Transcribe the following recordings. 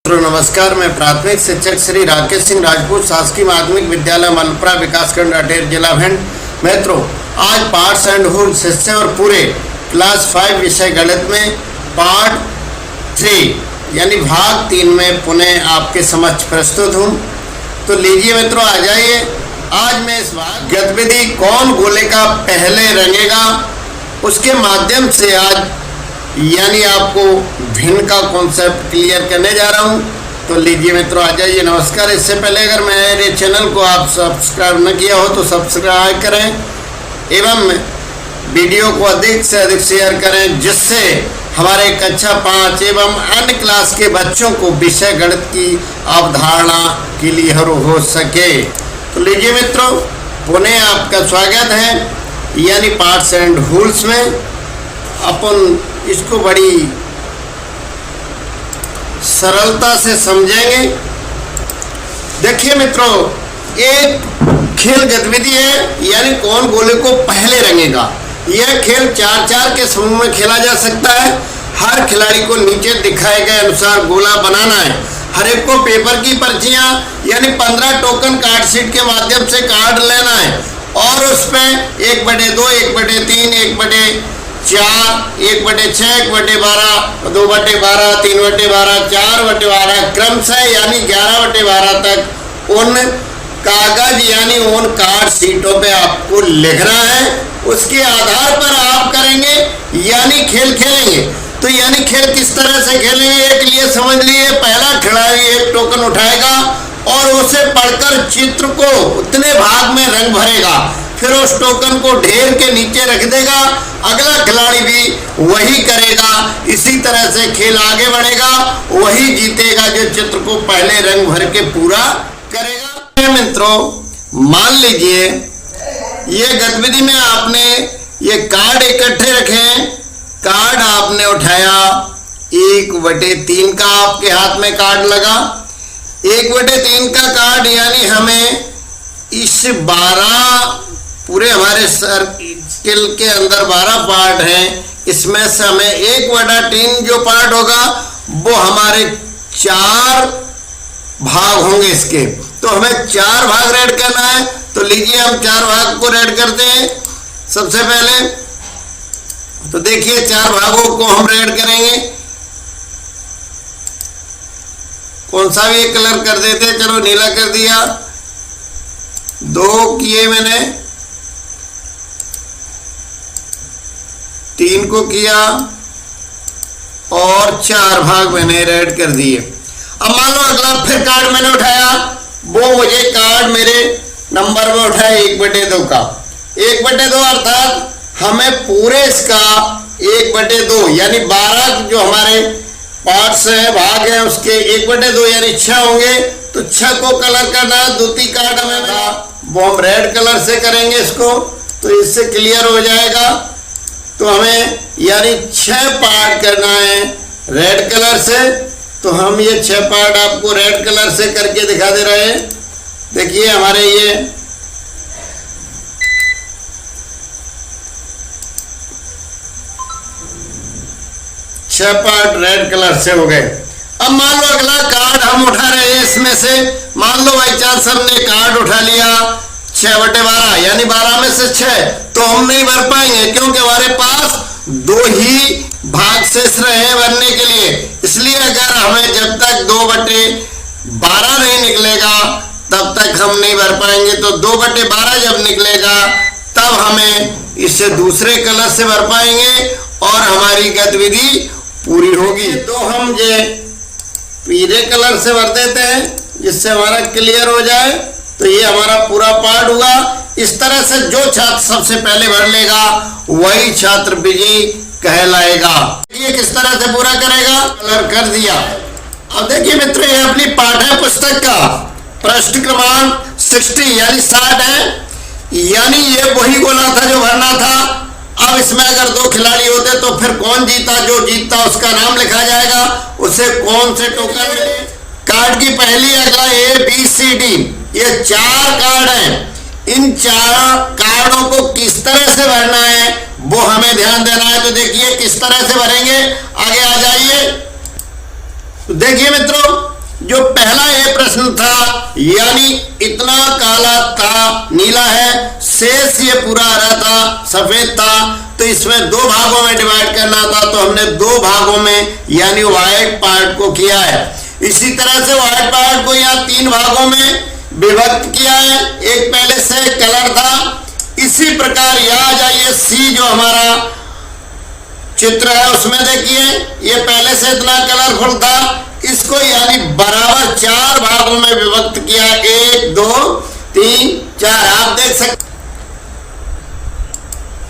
नमस्कार, मैं प्राथमिक शिक्षक श्री राकेश सिंह राजपूत, शासकीय माध्यमिक विद्यालय मलपुरा, विकासखंड अटेर, जिला भिंड। मित्रों, आज पार्ट्स एंड होल्स हिस्से और पूरे क्लास 5 विषय गणित में पार्ट 3 यानी भाग 3 में पुनः आपके समक्ष प्रस्तुत हूँ। तो लीजिए मित्रों, आ जाइए। आज मैं इस भाग गतिविधि कौन गोले का पहले रंगेगा उसके माध्यम से आज यानी आपको भिन्न का कॉन्सेप्ट क्लियर करने जा रहा हूं। तो लीजिए मित्रों, आ जाइए। नमस्कार। इससे पहले अगर मेरे चैनल को आप सब्सक्राइब न किया हो तो सब्सक्राइब करें एवं वीडियो को अधिक से अधिक शेयर करें, जिससे हमारे कक्षा 5 एवं अन्य क्लास के बच्चों को विषय गणित की अवधारणा क्लियर हो सके। तो लीजिए मित्रों, पुनः आपका स्वागत है। यानी पार्ट्स एंड होल्स में अपन इसको बड़ी सरलता से समझेंगे। देखिए मित्रों, एक खेल गतिविधि है, यानी कौन गोले को पहले रंगेगा। यह खेल 4-4 के समूह में खेला जा सकता है। हर खिलाड़ी को नीचे दिखाए गए अनुसार गोला बनाना है। हर एक को पेपर की पर्चियां यानी 15 टोकन कार्ड शीट के माध्यम से कार्ड लेना है और उसमें 1/2, 1/3, 1/4, 1/6, 1/12, 2/12, 3/12, 4/12 क्रमशः यानी 11/12 तक उन कागज यानी उन कार्ड शीटों पे आपको लिखना है। उसके आधार पर आप करेंगे यानी खेल खेलेंगे। तो यानी खेल किस तरह से खेलेंगे एक लिए समझ लिए। पहला खिलाड़ी एक टोकन उठाएगा और उसे पढ़कर चित्र को उतने भाग में रंग भरेगा, फिर उस टोकन को ढेर के नीचे रख देगा। अगला खिलाड़ी भी वही करेगा। इसी तरह से खेल आगे बढ़ेगा, वही जीतेगा जो चित्र को पहले रंग भर के पूरा करेगा। मित्रों, मान लीजिए ये गतिविधि में आपने ये कार्ड इकट्ठे रखे। कार्ड आपने उठाया, 1/3 का आपके हाथ में कार्ड लगा। 1/3 का कार्ड यानी हमें इस 12 पूरे हमारे सर्किल के अंदर 12 पार्ट हैं, इसमें से हमें 1/3 जो पार्ट होगा वो हमारे 4 भाग होंगे इसके। तो हमें 4 भाग रेड करना है। तो लीजिए हम 4 भाग को रेड करते हैं। सबसे पहले तो देखिए 4 भागों को हम रेड करेंगे। कौन सा भी एक कलर कर देते, चलो नीला कर दिया। 2 किए मैंने, 3 को किया और 4 भाग मैंने रेड कर दिए। अब मान लो अगला फिर कार्ड मैंने उठाया, वो मुझे कार्ड मेरे नंबर में उठाया 1/2 का। 1/2 अर्थात हमें पूरे इसका 1/2 यानी 12 जो हमारे पार्ट्स है भाग है उसके 1/2 यानी 6 होंगे। तो 6 को कलर करना है। दूसरी कार्ड हमें वो हम रेड कलर से करेंगे इसको, तो इससे क्लियर हो जाएगा। तो हमें यानी 6 पार्ट करना है रेड कलर से। तो हम ये 6 पार्ट आपको रेड कलर से करके दिखा दे रहे हैं। देखिए हमारे ये 6 पार्ट रेड कलर से हो गए। अब मान लो अगला कार्ड हम उठा रहे हैं, इसमें से मान लो बाई चांस हमने कार्ड उठा लिया 6/12 यानी 12 में से 6, तो हम नहीं भर पाएंगे क्योंकि हमारे पास 2 ही भाग शेष रहे भरने के लिए। इसलिए अगर हमें जब तक 2/12 नहीं निकलेगा तब तक हम नहीं भर पाएंगे। तो 2/12 जब निकलेगा तब हमें इससे दूसरे कलर से भर पाएंगे और हमारी गतिविधि पूरी होगी। तो हम ये पीले कलर से भर देते हैं जिससे हमारा क्लियर हो जाए। तो ये हमारा पूरा पार्ट हुआ। इस तरह से जो छात्र सबसे पहले भर लेगा वही छात्र विजयी कहलाएगा। ये किस तरह से पूरा करेगा, कलर कर दिया। अब देखिए मित्रों, ये अपनी पाठ्य पुस्तक का पृष्ठ क्रमांक 60 यानी 60 है। यानी ये वही गोला था जो भरना था। अब इसमें अगर 2 खिलाड़ी होते तो फिर कौन जीता, जो जीतता उसका नाम लिखा जाएगा, उसे कौन से टोकन मिले। कार्ड की पहली अगला ABCD ये 4 कार्ड हैं। इन 4 कार्डों को किस तरह से भरना है वो हमें ध्यान देना है। तो देखिए किस तरह से भरेंगे, आगे आ जाइए। तो देखिए मित्रों, जो पहला ये प्रश्न था, यानी इतना काला था, नीला है, शेष ये पूरा हरा था, सफेद था, तो इसमें दो भागों में डिवाइड करना था, तो हमने दो भागों में यानी व्हाइट पार्ट को किया है। इसी तरह से व्हाइट पार्ट को यहाँ तीन भागों में विभक्त किया है। एक पहले से कलर था, इसी प्रकार यहाँ आ जाइए, सी जो हमारा चित्र है उसमें देखिए ये पहले से इतना कलरफुल था, इसको यानी बराबर चार भागों में विभक्त किया, 1 2 3 4। आप देख सकते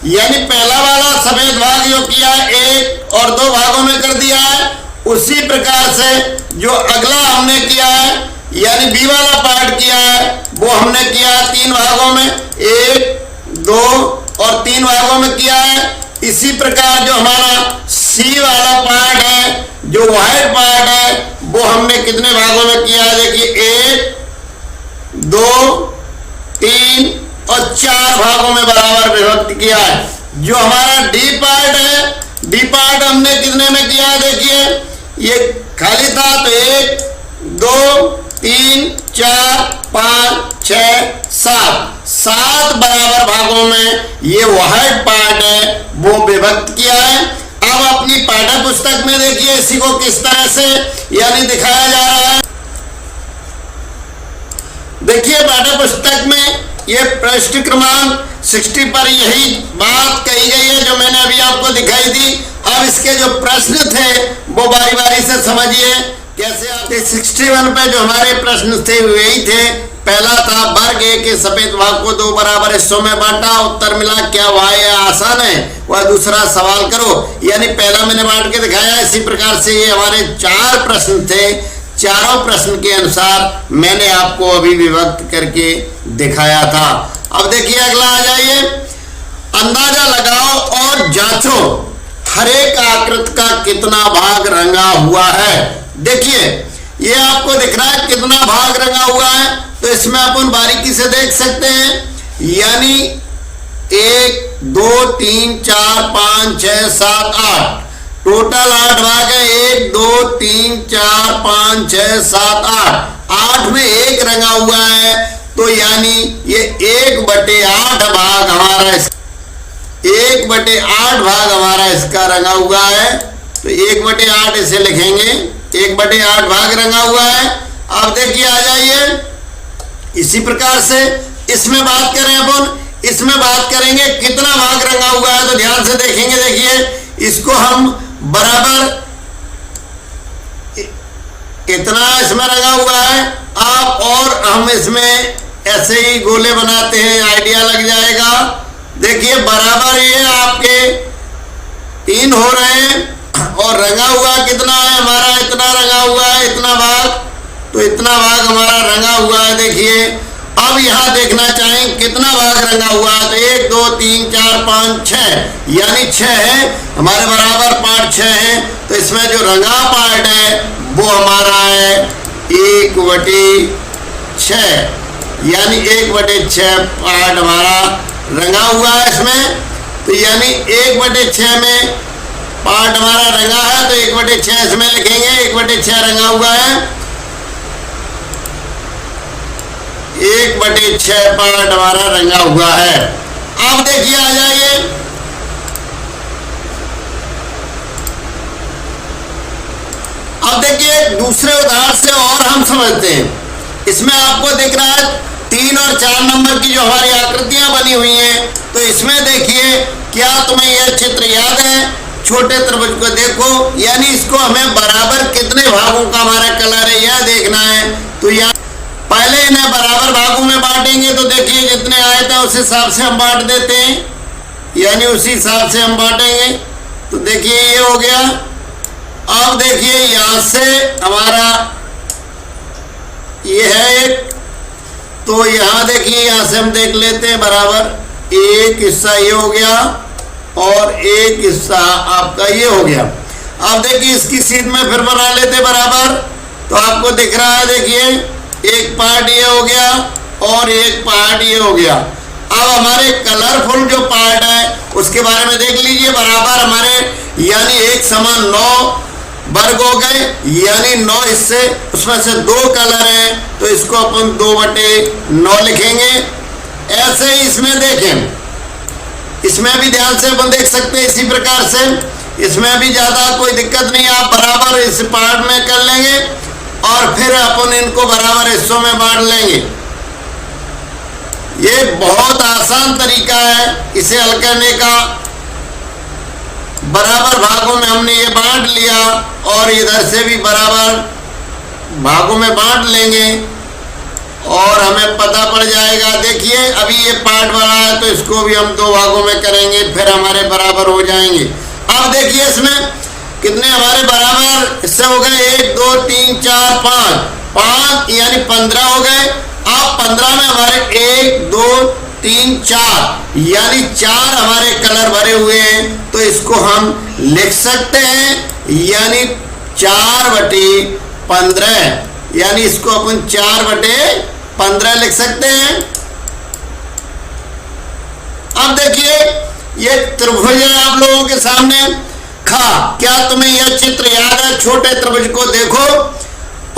यानी पहला वाला सफेद भाग जो किया एक और दो भागों में कर दिया है, उसी प्रकार से जो अगला हमने किया है यानी बी वाला पार्ट किया है वो हमने किया तीन भागों में, 1 2 और 3 भागों में किया है। इसी प्रकार जो हमारा सी वाला पार्ट है, जो व्हाइट पार्ट है, वो हमने कितने भागों में किया है, देखिए 1 2 3 और 4 भागों में बराबर विभक्त किया है। जो हमारा डी पार्ट है, डी पार्ट हमने कितने में किया है, देखिए ये खाली था तो 1 2 3 4 5 6 7 बराबर भागों में ये व्हाइट पार्ट है वो विभक्त किया है। अब अपनी पाठ्य पुस्तक में देखिए इसी को किस तरह से यानी दिखाया जा रहा है। देखिए पाठ्य पुस्तक में ये पृष्ठ क्रमांक 60 पर यही बात कही गई है जो मैंने अभी आपको दिखाई दी। अब इसके जो प्रश्न थे वो बारी बारी से समझिए कैसे। आप 61 पे जो हमारे प्रश्न थे वही थे। पहला था वर्ग ए के सफेद भाग को दो बराबर हिस्सों में बांटा, उत्तर मिला क्या वह आसान है, वह दूसरा सवाल करो। यानी पहला मैंने बांट के दिखाया। इसी प्रकार से ये हमारे 4 प्रश्न थे, चारों प्रश्न के अनुसार मैंने आपको अभी विभक्त करके दिखाया था। अब देखिए अगला आ जाइए, अंदाजा लगाओ और जांचो हर एक आकृति का कितना भाग रंगा हुआ है। देखिए ये आपको दिख रहा है कितना भाग रंगा हुआ है, तो इसमें अपन बारीकी से देख सकते हैं। यानी 1 2 3 4 5 6 7 8 टोटल 8 भाग है। 1 2 3 4 5 6 7 8 में 1 रंगा हुआ है, तो यानी ये 1/8 भाग हमारा 1/8 भाग हमारा इसका रंगा हुआ है। तो 1/8 इसे लिखेंगे, 1/8 भाग रंगा हुआ है। अब देखिए आ जाइए इसी प्रकार से इसमें बात करें अपन, इसमें बात करेंगे कितना भाग रंगा हुआ है, तो ध्यान से देखेंगे। देखिए इसको हम बराबर कितना इसमें रंगा हुआ है आप, और हम इसमें ऐसे ही गोले बनाते हैं, आइडिया लग जाएगा। देखिए बराबर ये आपके 3 हो रहे हैं और रंगा हुआ कितना है हमारा, इतना रंगा हुआ है, इतना भाग, तो इतना भाग हमारा रंगा हुआ है। देखिए अब यहाँ देखना चाहें कितना भाग रंगा हुआ है, तो 1 2 3 4 5 6 यानी 6 है हमारे बराबर पार्ट 6 है। तो इसमें जो रंगा पार्ट है वो हमारा है 1/6 यानी 1/6 पार्ट हमारा रंगा हुआ है इसमें। तो यानी 1/6 में पार्ट हमारा रंगा है, तो 1/6 इसमें लिखेंगे, 1/6 रंगा हुआ है, 1/6 पार्ट हमारा रंगा हुआ है। अब देखिए आ जाइए अब देखिए दूसरे उदाहरण से और हम समझते हैं। इसमें आपको दिख रहा है 3 और 4 नंबर की जो हमारी आकृतियां बनी हुई हैं, तो इसमें देखिए क्या तुम्हें यह चित्र याद है। छोटे त्रिभुज को देखो, यानी इसको हमें बराबर कितने भागों का हमारा कलर है यह देखना है। तो यहाँ पहले इन्हें बराबर भागों में बांटेंगे, तो देखिए जितने आए थे उस हिसाब से हम बांट देते हैं, यानी उसी हिसाब से हम बांटेंगे। तो देखिए ये हो गया। अब देखिए यहाँ से हमारा ये है एक, तो यहाँ देखिए यहाँ से हम देख लेते हैं बराबर एक हिस्सा ये हो गया और एक हिस्सा आपका ये हो गया। अब देखिए इसकी सीध में फिर बना लेते बराबर, तो आपको दिख रहा है देखिए एक पार्ट ये हो गया और एक पार्ट ये हो गया। अब हमारे कलरफुल जो पार्ट है उसके बारे में देख लीजिए। बराबर हमारे यानी एक समान 9 वर्ग हो गए, यानी 9 हिस्से, उसमें से 2 कलर हैं तो इसको अपन 2/9 लिखेंगे। ऐसे ही इसमें देखें, इसमें भी ध्यान से अपन देख सकते हैं इसी प्रकार से, इसमें भी ज्यादा कोई दिक्कत नहीं, आप बराबर इस पार्ट में कर लेंगे और फिर अपन इनको बराबर हिस्सों में बांट लेंगे। ये बहुत आसान तरीका है इसे हल करने का। बराबर भागों में हमने ये बांट लिया और इधर से भी बराबर भागों में बांट लेंगे और हमें पता पड़ जाएगा। देखिए अभी ये पार्ट बड़ा है तो इसको भी हम 2 भागों में करेंगे, फिर हमारे बराबर हो जाएंगे। अब देखिए इसमें कितने हमारे बराबर हिस्से हो गए, 1 2 3 4 5 यानी 15 हो गए। अब 15 में हमारे 1 2 3 4 यानी 4 हमारे कलर भरे हुए हैं, तो इसको हम लिख सकते हैं यानी 4/15, यानी इसको अपन 4/15 लिख सकते हैं। अब देखिए ये त्रिभुज है आप लोगों के सामने खा। क्या तुम्हें यह चित्र याद है? छोटे त्रिभुज को देखो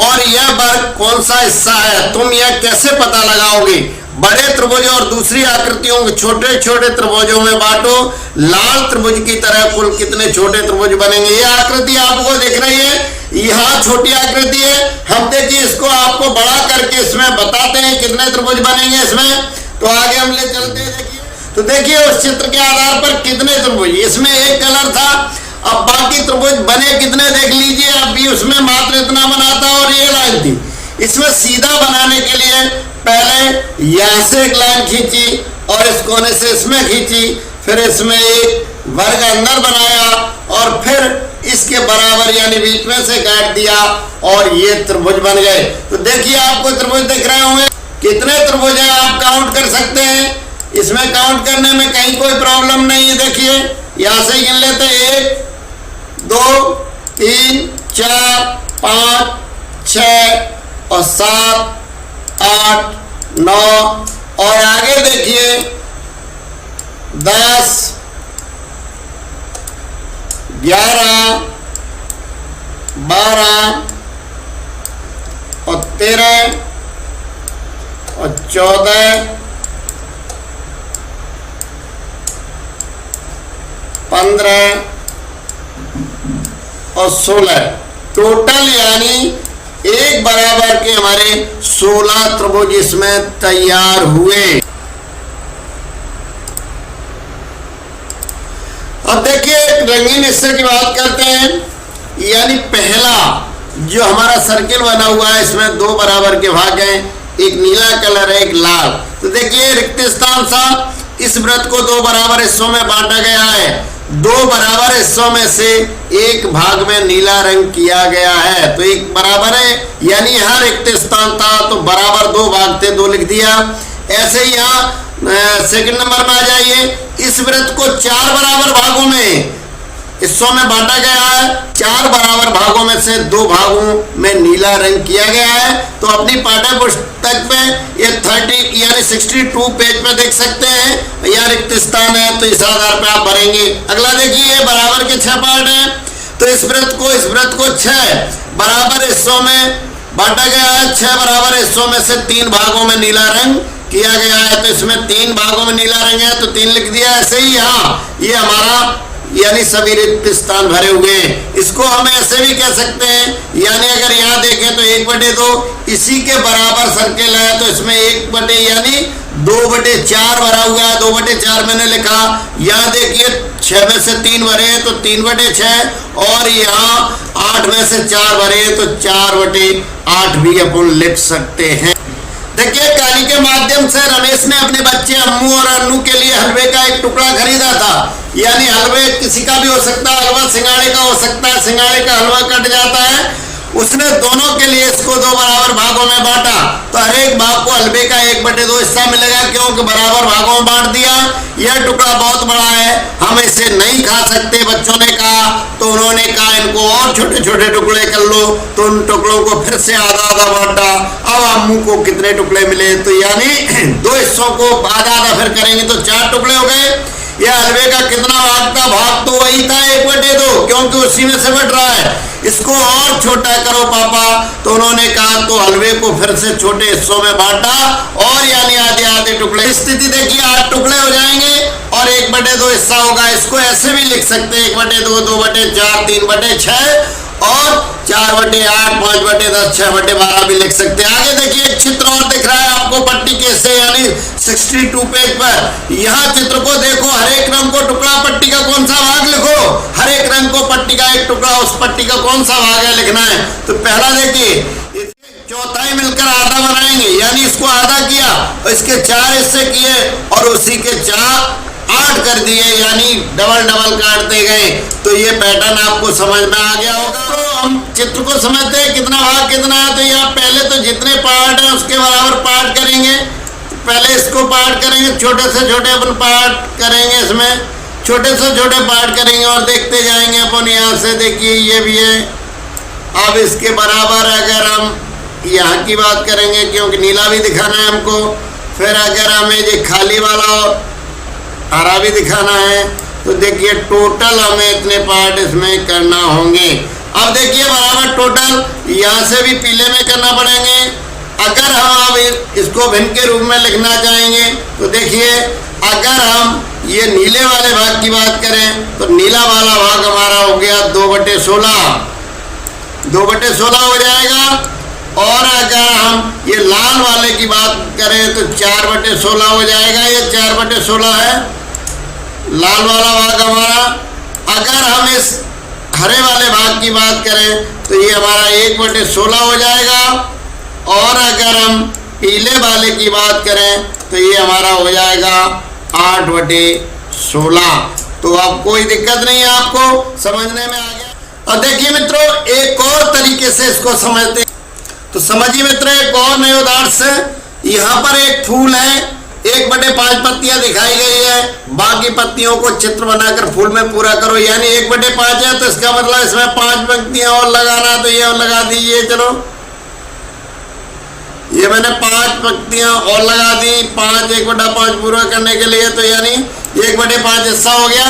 और यह वर्ग कौन सा हिस्सा है, तुम यह कैसे पता लगाओगे? बड़े त्रिभुज और दूसरी आकृतियों को छोटे छोटे त्रिभुजों में बांटो, लाल त्रिभुज की तरह कुल कितने छोटे त्रिभुज बनेंगे? यह आकृति आपको दिख रही है, यहाँ छोटी आकृति है। हम देखिए इसको आपको बड़ा करके इसमें बताते हैं कितने त्रिभुज बनेंगे इसमें, तो आगे हम ले चलते हैं। देखिए तो देखिए उस चित्र के आधार पर कितने त्रिभुज, इसमें एक कलर था, अब बाकी त्रिभुज बने कितने देख लीजिए। अभी उसमें मात्र इतना बना था और ये लाइन थी। इसमें सीधा बनाने के लिए पहले यहां से एक लाइन खींची और इस कोने से इसमें खींची, फिर इसमें एक वर्ग अंदर बनाया और फिर इसके बराबर यानी बीच में से काट दिया और ये त्रिभुज बन गए। तो देखिए आपको त्रिभुज दिख रहे होंगे, कितने त्रिभुज हैं आप काउंट कर सकते हैं। इसमें काउंट करने में कहीं कोई प्रॉब्लम नहीं है। देखिए यहां से गिन लेते हैं 1 2 3 4 5 6 और 7 8 9 और आगे देखिए 10 11 12 और 13 और 14 15 और 16 टोटल यानी एक बराबर के हमारे 16 त्रिभुज इसमें तैयार हुए। अब देखिए रंगीन हिस्से की बात करते हैं, यानी पहला जो हमारा सर्किल बना हुआ है इसमें 2 बराबर के भाग हैं, एक नीला कलर है एक लाल। तो देखिए रिक्त स्थान सा इस वृत्त को 2 बराबर हिस्सों में बांटा गया है। 2 बराबर हिस्सों में से एक भाग में नीला रंग किया गया है, तो एक बराबर है यानी यहाँ रिक्त स्थान था तो बराबर 2 भाग थे, 2 लिख दिया। ऐसे ही यहाँ सेकंड नंबर में आ जाइए, इस वृत्त को 4 बराबर भागों में हिस्सों में बांटा गया है। 4 बराबर भागों में से 2 भागों में नीला रंग किया गया है। तो अपनी पाठ्य पुस्तक में ये 30 यानी 62 पेज पे देख सकते हैं, यह रिक्त स्थान है तो इस आधार पे आप भरेंगे। अगला देखिए बराबर के 6 पार्ट हैं, तो इस वृत्त को 6 बराबर हिस्सों में बांटा गया है। 6 बराबर हिस्सों में से 3 भागों में नीला रंग किया गया है, तो इसमें 3 भागों में नीला रंग है तो 3 लिख दिया। ऐसे ही यहाँ ये हमारा यानी सभी रिक्त स्थान भरे हुए हैं। इसको हम ऐसे भी कह सकते हैं, यानी अगर यहाँ देखें तो 1/2 इसी के बराबर सर्किल है, तो इसमें 1 यानी 2/4 भरा हुआ है। 2/4 मैंने लिखा। यहाँ देखिए 6 में से 3 भरे हैं तो 3/6 और यहाँ 8 में से 4 भरे हैं तो 4/8 भी अपन लिख सकते हैं। देखिए कहानी के माध्यम से रमेश ने अपने बच्चे अम्मू और अन्नू के लिए हलवे का एक टुकड़ा खरीदा था। यानी हलवे किसी का भी हो सकता है, हलवा सिंगाड़े का हो सकता है, सिंगाड़े का हलवा कट जाता है। उसने दोनों के लिए इसको 2 बराबर भागों में बांटा, तो हर एक भाग को हलवे का 1/2 हिस्सा मिलेगा, क्योंकि बराबर भागों में बांट दिया। यह टुकड़ा बहुत बड़ा है, हम इसे नहीं खा सकते, बच्चों ने कहा। तो उन्होंने कहा इनको और छोटे छोटे टुकड़े कर लो, तो उन टुकड़ों को फिर से आधा आधा बांटा। अब अम्मू को कितने टुकड़े मिले, तो यानी 2 हिस्सों को आधा आधा फिर करेंगे तो 4 टुकड़े हो गए। यह हलवे का कितना भाग था? भाग तो वही था 1/2, क्योंकि उसी में से बट रहा है। इसको और छोटा करो पापा। तो उन्होंने कहा तो हलवे को फिर से छोटे हिस्सों में बांटा और यानी आधे आधे टुकड़े। स्थिति देखिए 8 टुकड़े हो जाएंगे और 1/2 हिस्सा होगा। इसको ऐसे भी लिख सकते हैं 1/2, 2/4, 3/6 और 4/8, 5/10, 6/12 भी लिख सकते हैं। आगे देखिए एक चित्र और दिख रहा है आपको पट्टी कैसे, यानी 62 पेज पर। यहाँ चित्र को देखो, हर एक रंग को टुकड़ा पट्टी का कौन सा भाग लिखो। हर एक रंग को पट्टी का एक टुकड़ा, उस पट्टी का कौन सा भाग है लिखना है। तो पहला देखिए चौथाई मिलकर आधा बनाएंगे, यानी इसको आधा किया और इसके 4 हिस्से किए और उसी के 8 कर दिए, यानी डबल काटते गए। तो ये पैटर्न आपको समझ में आ गया होगा। तो हम चित्र को समझते हैं कितना भाग कितना है। तो यहाँ पहले तो जितने पार्ट हैं उसके बराबर पार्ट करेंगे। पहले इसको पार्ट करेंगे, छोटे से छोटे अपन पार्ट करेंगे, इसमें छोटे से छोटे पार्ट करेंगे और देखते जाएंगे अपन। यहाँ से देखिए ये भी है। अब इसके बराबर अगर हम यहाँ की बात करेंगे, क्योंकि नीला भी दिखाना है हमको, फिर अगर हमें ये खाली वाला हरा भी दिखाना है, तो देखिए टोटल हमें इतने पार्ट इसमें करना होंगे। अब देखिए बराबर टोटल यहाँ से भी पीले में करना पड़ेंगे। अगर हम अब इसको भिन्न के रूप में लिखना चाहेंगे तो देखिए अगर हम ये नीले वाले भाग की बात करें तो नीला वाला भाग हमारा हो गया 2/16, 2/16 हो जाएगा। और अगर हम ये लाल वाले की बात करें तो 4/16 हो जाएगा। ये 4/16 है लाल वाला भाग हमारा। अगर हम इस हरे वाले भाग की बात करें तो ये हमारा 1/16 हो जाएगा। और अगर हम पीले वाले की बात करें तो ये हमारा हो जाएगा 8/16। तो अब कोई दिक्कत नहीं है, आपको समझने में आ गया। और देखिए मित्रों एक और तरीके से इसको समझते हैं। तो समझिए मित्रों एक और नए उदाहरण से। यहाँ पर एक फूल है, 1/5 पत्तियां दिखाई गई है। बाकी पत्तियों को चित्र बनाकर फूल में पूरा करो, यानी 1/5 है तो इसका मतलब इसमें 5 पंक्तियां और लगाना, तो ये और लगा दीजिए। चलो ये मैंने 5 पंक्तियां और लगा दी, 1/5 पूरा करने के लिए, तो यानी 1/5 हिस्सा हो गया।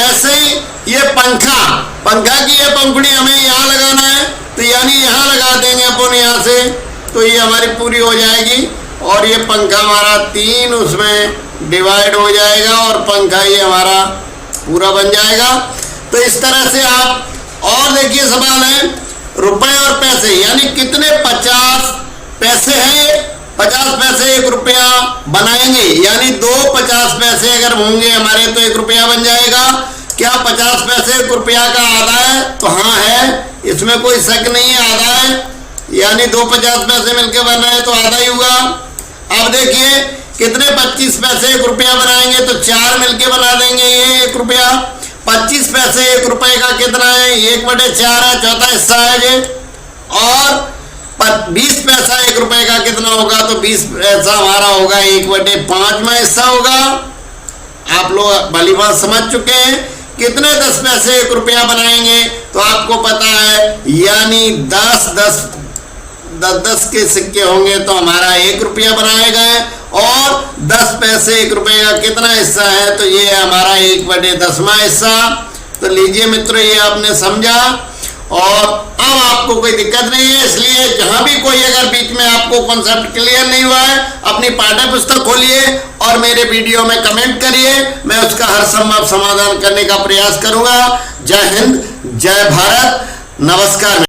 ऐसे ही ये पंखा की ये पंखुड़ी हमें यहाँ लगाना है, तो यानी यहाँ लगा देंगे अपन यहाँ से, तो ये हमारी पूरी हो जाएगी। और ये पंखा हमारा 3 उसमें डिवाइड हो जाएगा और पंखा ये हमारा पूरा बन जाएगा। तो इस तरह से आप, और देखिए सवाल है रुपए और पैसे, यानी कितने 50 पैसे हैं, 50 पैसे 1 रुपया बनाएंगे, यानी 2 50 पैसे अगर होंगे हमारे तो 1 रुपया बन जाएगा। क्या 50 पैसे 1 रुपया का आधा है? तो हाँ है, इसमें कोई शक नहीं है, आधा है, यानी 2 50 पैसे मिलकर बन रहे हैं तो आधा ही हुआ। अब देखिए कितने 25 पैसे 1 रुपया बनाएंगे, तो 4 मिलके बना देंगे ये 1 रुपया। 25 पैसे 1 रुपये का कितना है? 1/4 है, चौथा हिस्सा है ये। और 20 पैसा 1 रुपये का कितना होगा? तो 20 पैसा हमारा होगा 1/5 में हिस्सा होगा। आप लोग भली बात समझ चुके हैं। कितने 10 पैसे 1 रुपया बनाएंगे? तो आपको पता है, यानी 10 के सिक्के होंगे तो हमारा 1 रुपया बनाएगा। और 10 पैसे 1 रुपये का कितना हिस्सा है? तो ये हमारा 1/10वां हिस्सा। तो लीजिए मित्रों ये आपने समझा और अब आपको कोई दिक्कत नहीं है। इसलिए जहां भी कोई अगर बीच में आपको कॉन्सेप्ट क्लियर नहीं हुआ है, अपनी पाठ्य पुस्तक खोलिए और मेरे वीडियो में कमेंट करिए, मैं उसका हर संभव समाधान करने का प्रयास करूंगा। जय हिंद, जय भारत, नमस्कार।